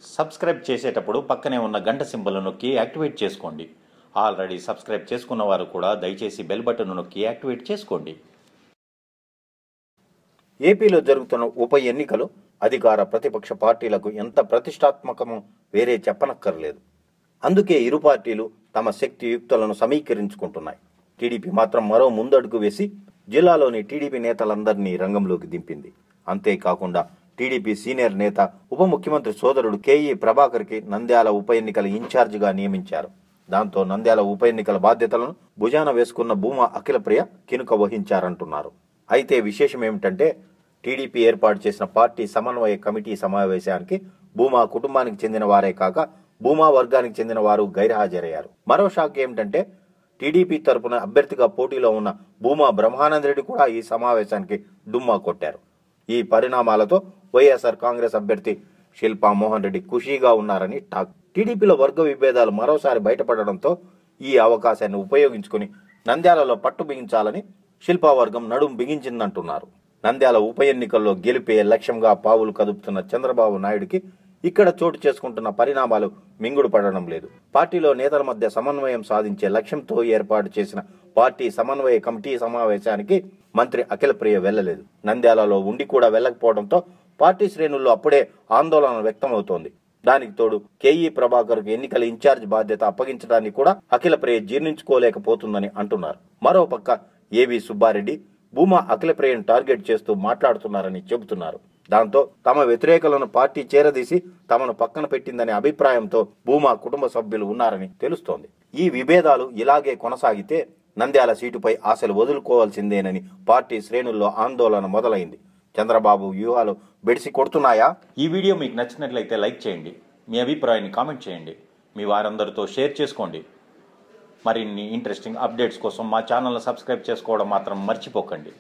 Subscribe చేసేటప్పుడు పక్కనే ఉన్న గంట సింబల్ నొక్కి యాక్టివేట్ చేసుకోండి. ఆల్రెడీ సబ్స్క్రైబ్ చేసుకున్న వారు కూడా దయచేసి బెల్ బటన్ నొక్కి యాక్టివేట్ చేసుకోండి. ఏపీలో జరుగుతున్న ఉప ఎన్నికలు అధికార ప్రతిపక్ష పార్టీలకు ఎంత ప్రతిష్టాత్మకమో వేరే చెప్పనక్కర్లేదు. అందుకే ఇరు పార్టీలు తమ శక్తియుక్తులను సమీకరించుకుంటున్నాయి. టీడీపీ మాత్రం మరో ముందడుగు వేసి జిల్లాలోని టీడీపీ నేతలందరినీ రంగంలోకి దింపింది. అంతేకాకుండా టీడీపీ సీనియర్ నేత ఉప ముఖ్యమంత్రి సోదరుడు కేఈ ప్రభాకర్కి నంద్యాల ఉప ఎన్నికల ఇన్ఛార్జిగా నియమించారు. దాంతో నంద్యాల ఉప ఎన్నికల బాధ్యతలను భుజాన వేసుకున్న భూమా అఖిలప్రియ కినుక వహించారంటున్నారు. అయితే విశేషం ఏమిటంటే టీడీపీ ఏర్పాటు చేసిన పార్టీ సమన్వయ కమిటీ సమావేశానికి భూమా కుటుంబానికి చెందిన వారే కాక భూమా వర్గానికి చెందిన వారు గైర్హాజరయ్యారు. మరో షాక్ ఏమిటంటే టీడీపీ తరపున అభ్యర్థిగా పోటీలో ఉన్న భూమా బ్రహ్మానందరెడ్డి కూడా ఈ సమావేశానికి డుమ్మా కొట్టారు. ఈ పరిణామాలతో వైఎస్ఆర్ కాంగ్రెస్ అభ్యర్థి శిల్పా మోహన్ రెడ్డి ఖుషీగా ఉన్నారని టాక్. టీడీపీలో వర్గ విభేదాలు మరోసారి బయటపడడంతో ఈ అవకాశాన్ని ఉపయోగించుకుని నంద్యాలలో పట్టు బిగించాలని శిల్పా వర్గం నడుం బిగించిందంటున్నారు. నంద్యాల ఉప ఎన్నికల్లో గెలిపే లక్ష్యంగా పావులు కదుపుతున్న చంద్రబాబు నాయుడుకి ఇక్కడ చోటు చేసుకుంటున్న పరిణామాలు మింగుడు పడడం లేదు. పార్టీలో నేతల మధ్య సమన్వయం సాధించే లక్ష్యంతో ఏర్పాటు చేసిన పార్టీ సమన్వయ కమిటీ సమావేశానికి మంత్రి అఖిలప్రియ వెళ్లలేదు. నంద్యాలలో ఉండి కూడా వెళ్లకపోవడంతో పార్టీ శ్రేణుల్లో అప్పుడే ఆందోళన వ్యక్తమవుతోంది. దానికి తోడు కేఈ ప్రభాకర్కు ఎన్నికల ఇన్ఛార్జ్ బాధ్యత అప్పగించడాన్ని కూడా అఖిలప్రియ జీర్ణించుకోలేకపోతుందని అంటున్నారు. మరోపక్క ఏవి సుబ్బారెడ్డి భూమా అఖిలప్రియను టార్గెట్ చేస్తూ మాట్లాడుతున్నారని చెబుతున్నారు. దాంతో తమ వ్యతిరేకులను పార్టీ చేరదీసి తమను పక్కన పెట్టిందనే అభిప్రాయంతో భూమా కుటుంబ సభ్యులు ఉన్నారని తెలుస్తోంది. ఈ విభేదాలు ఇలాగే కొనసాగితే నంద్యాల సీటుపై ఆశలు వదులుకోవాల్సిందేనని పార్టీ శ్రేణుల్లో ఆందోళన మొదలైంది. చంద్రబాబు వ్యూహాలు బెడిసి కొడుతున్నాయా? ఈ వీడియో మీకు నచ్చినట్లయితే లైక్ చేయండి. మీ అభిప్రాయాన్ని కామెంట్ చేయండి. మీ వారందరితో షేర్ చేసుకోండి. మరిన్ని ఇంట్రెస్టింగ్ అప్డేట్స్ కోసం మా ఛానల్ని సబ్స్క్రైబ్ చేసుకోవడం మాత్రం మర్చిపోకండి.